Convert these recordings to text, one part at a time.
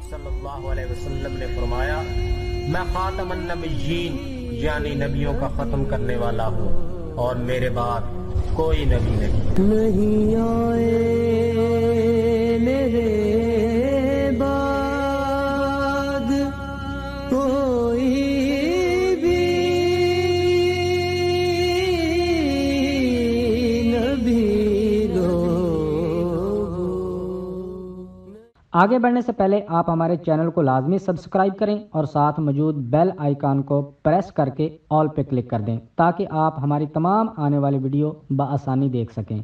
صلی اللہ علیہ وسلم نے فرمایا میں خاتم النبیین یعنی نبیوں کا ختم کرنے والا ہوں اور میرے بعد کوئی نبی نہیں آئے میرے بعد کوئی بھی نبی آگے بڑھنے سے پہلے آپ ہمارے چینل کو لازمی سبسکرائب کریں اور ساتھ موجود بیل آئیکن کو پریس کر کے آل پہ کلک کر دیں تاکہ آپ ہماری تمام آنے والی ویڈیو بآسانی دیکھ سکیں۔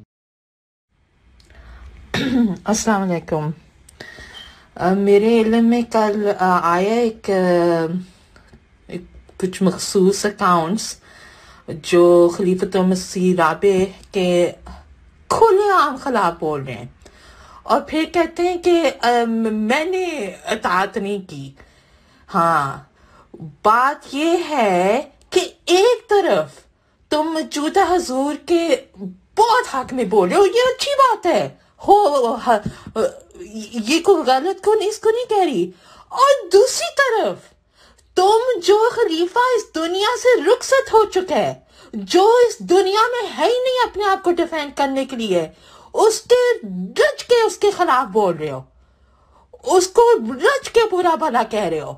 السلام علیکم۔ میرے علم میں کل آیا کچھ مخصوص اکاؤنٹس جو خلیفۃ المسیح رابع کے کھلے عام خلاف بول رہے ہیں اور پھر کہتے ہیں کہ میں نے اطاعت نہیں کی۔ ہاں، بات یہ ہے کہ ایک طرف تم موجودہ حضور کے بہت حق میں بول رہے ہو، یہ اچھی بات ہے، یہ کوئی غلط کو نہیں کہہ رہی، اور دوسری طرف تم جو خلیفہ اس دنیا سے رخصت ہو چکا ہے، جو اس دنیا میں ہے ہی نہیں اپنے آپ کو ڈیفینڈ کرنے کے لیے، اس کے رج کے اس کے خلاف بول رہے ہو، اس کو رج کے برا بھلا کہہ رہے ہو۔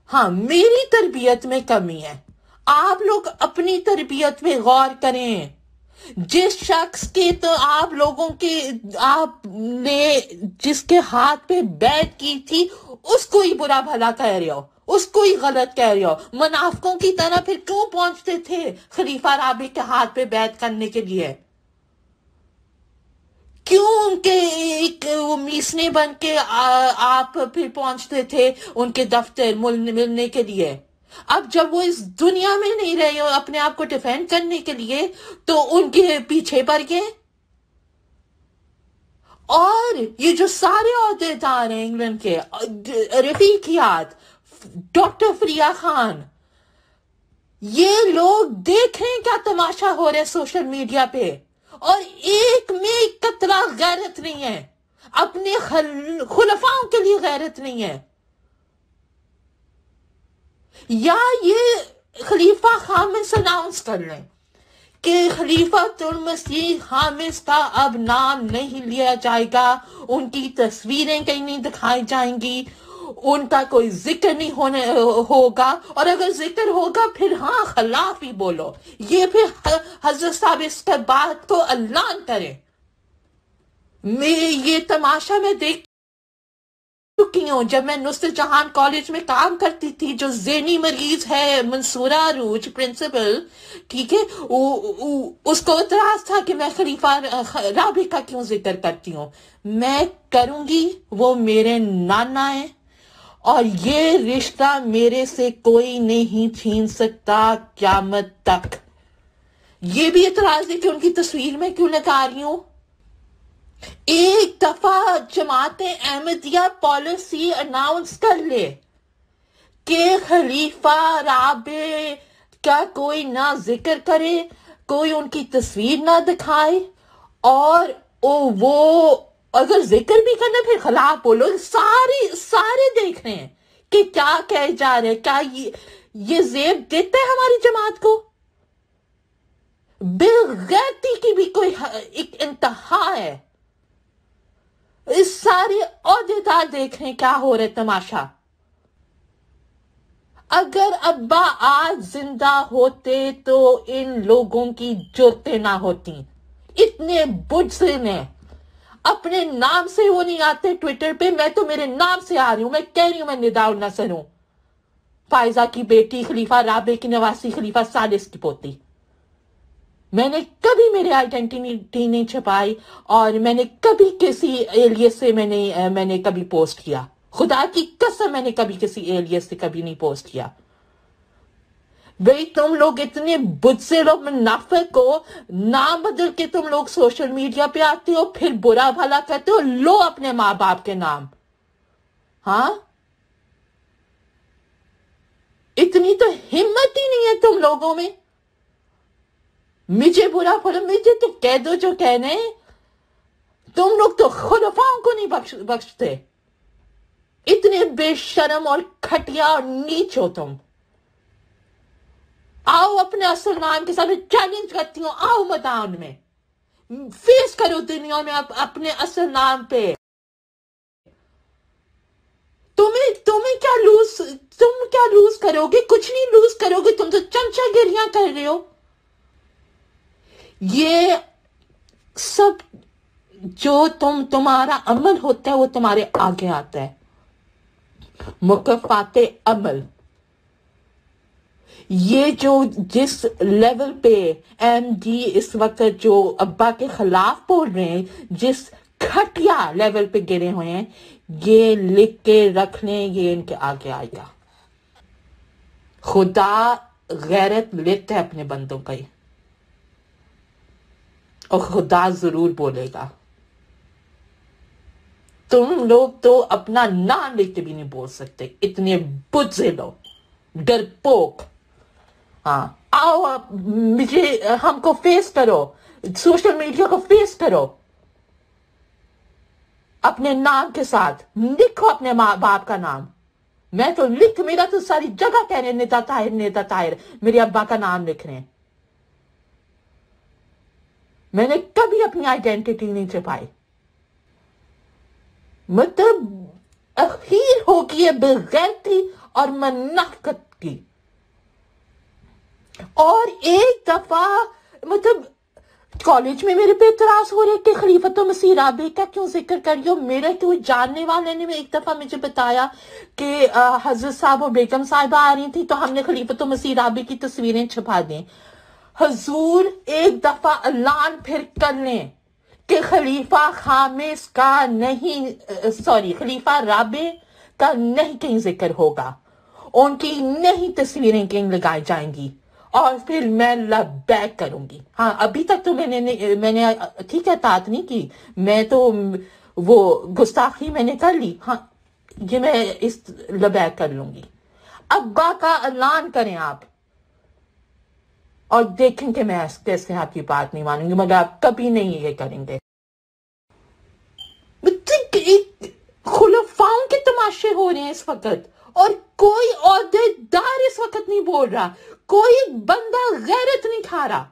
ہاں، میری تربیت میں کمی ہے، آپ لوگ اپنی تربیت میں غور کریں۔ جس شخص کے تو آپ لوگوں کے آپ نے جس کے ہاتھ پہ بیعت کی تھی اس کو ہی برا بھلا کہہ رہے ہو، اس کو ہی غلط کہہ رہے ہو۔ منافقوں کی طرح پھر کیوں پہنچتے تھے خلیفہ رابع کے ہاتھ پہ بیعت کرنے کے لیے؟ کیوں ان کے ایک میسنے بن کے آپ پھر پہنچتے تھے ان کے دفتر ملنے کے لیے؟ اب جب وہ اس دنیا میں نہیں رہے اپنے آپ کو ڈیفینڈ کرنے کے لیے تو ان کے پیچھے پڑ گئے۔ اور یہ جو سارے عہدیدار ہیں انگلینڈ کے، رفیقیات، ڈاکٹر فریہ خان، یہ لوگ دیکھ رہے ہیں کیا تماشا ہو رہا ہے سوشل میڈیا پہ، اور ایک میں قطرہ غیرت نہیں ہے، اپنے خلفاؤں کے لیے غیرت نہیں ہے۔ یا یہ خلیفہ خامس اناؤنس کر لیں کہ خلیفۃ المسیح خامس کا اب نام نہیں لیا جائے گا، ان کی تصویریں کہیں نہیں دکھائی جائیں گی، ان کا کوئی ذکر نہیں ہوگا، اور اگر ذکر ہوگا پھر ہاں خلاف ہی بولو، یہ پھر حضرت صاحب اس کے بات کو اعلان کریں۔ یہ تماشا میں دیکھ چکی ہوں جب میں نصرت جہان کالج میں کام کرتی تھی، جو ذہنی مریض ہے منصورہ عروج پرنسپل، ٹھیک ہے، اس کو اعتراض تھا کہ میں خلیفہ رابع کا کیوں ذکر کرتی ہوں۔ میں کروں گی، وہ میرے نانا ہے اور یہ رشتہ میرے سے کوئی نہیں چھین سکتا قیامت تک۔ یہ بھی اعتراض ہے کہ ان کی تصویر میں کیوں لگا رہی ہوں۔ ایک دفعہ جماعت احمدیہ پالیسی اناؤنس کر لے کہ خلیفہ رابع کا کوئی نہ ذکر کرے، کوئی ان کی تصویر نہ دکھائے، اور وہ اگر ذکر بھی کرنا پھر خلاف بولو۔ سارے دیکھ رہے ہیں کہ کیا کہے جا رہے، کیا یہ زیب دیتا ہے ہماری جماعت کو؟ بغیرتی کی بھی کوئی ایک انتہا ہے۔ اس سارے عہدیدار دیکھ رہے ہیں کیا ہو رہا ہے تماشا۔ اگر ابا آج زندہ ہوتے تو ان لوگوں کی جرتیں نہ ہوتی، اتنے بزدل ہیں، اپنے نام سے وہ نہیں آتے ٹویٹر پہ، میں تو میرے نام سے آ رہی ہوں، میں کہہ رہی ہوں میں ندا النصر ہوں، فائزہ کی بیٹی، خلیفہ رابع کی نواسی، خلیفہ ثالث کی پوتی۔ میں نے کبھی میری آئیڈینٹی نہیں چھپائی، اور میں نے کبھی کسی ایلیس سے میں نے کبھی پوسٹ کیا، خدا کی قسم میں نے کبھی کسی ایلیس سے کبھی نہیں پوسٹ کیا۔ بھئی تم لوگ اتنے بزدل اور منافق ہو، نام بدل کے تم لوگ سوشل میڈیا پہ آتے ہو، پھر برا بھلا کرتے ہو، لو اپنے ماں باپ کے نام۔ ہاں، اتنی تو ہمت ہی نہیں ہے تم لوگوں میں۔ مجھے برا بھلا، مجھے تو کہہ دو جو کہنے، تم لوگ تو خلفاؤں کو نہیں بخشتے۔ اتنے بے شرم اور گھٹیا اور نیچ ہو تم. آؤ اپنے اصل نام کے ساتھ چیلنج کرتی ہوں, آؤ میدان میں فیس کرو دنیا میں اپنے اصل نام پہ. تمہیں کیا لوز کرو گے؟ کچھ نہیں لوز کرو گے, تم تو چمچا گریاں کر رہے ہو. یہ سب جو تمہارا عمل ہوتا ہے وہ تمہارے آگے آتا ہے. مکافات عمل, یہ جو جس لیول پہ ایم ڈی اس وقت جو ابا کے خلاف بول رہے ہیں, جس گھٹیا لیول پہ گرے ہوئے ہیں, یہ لکھ کے رکھ لیں, یہ ان کے آگے آئے گا. خدا غیرت لیتا ہے اپنے بندوں کا, اور خدا ضرور بولے گا. تم لوگ تو اپنا نام لکھ کے بھی نہیں بول سکتے, اتنے بزدل ہو, ڈرپوک. ہاں آؤ ہم کو فیس کرو, سوشل میڈیا کو فیس کرو, اپنے نام کے ساتھ لکھو اپنے ماں باپ کا نام. میں تو میرا تو ساری جگہ کہہ رہے نیتا طاہر, میرے ابا کا نام لکھ رہے ہیں. میں نے کبھی اپنی آئیڈینٹی نہیں چھپائی. مطلب اخیر ہوگی ہے بغیرتی اور منافقت کی. اور ایک دفعہ مطلب کالج میں میرے پہ اعتراض ہو رہے کہ خلیفۃ مسیح رابع کا کیوں ذکر کری ہو. میرے کوئی جاننے والے نے ایک دفعہ مجھے بتایا کہ حضرت صاحب اور بیگم صاحبہ آ رہی تھی تو ہم نے خلیفۃ مسیح رابع کی تصویریں چھپا دیں. حضور ایک دفعہ اعلان پھر کر لیں کہ خلیفہ خامس کا نہیں, خلیفہ رابع کا نہیں کہیں ذکر ہوگا, ان کی نہیں تصویریں کہیں لگائی جائیں گی, اور پھر میں لبیک کروں گی. ہاں ابھی تک تو میں نے ٹھیک ہے اطاعت نہیں کی, میں تو وہ گستاخی میں نے کر لی. ہاں یہ میں اس لبیک کر لوں گی. ابا کا اعلان کریں آپ, اور دیکھیں کہ میں کیسے آپ کی بات نہیں مانوں گی, مگر آپ کبھی نہیں یہ کریں گے. خلفاؤں کے تماشے ہو رہے ہیں اس وقت, اور کوئی عہدیدار اس وقت نہیں بول رہا, کوئی بندہ غیرت نہیں کھا رہا.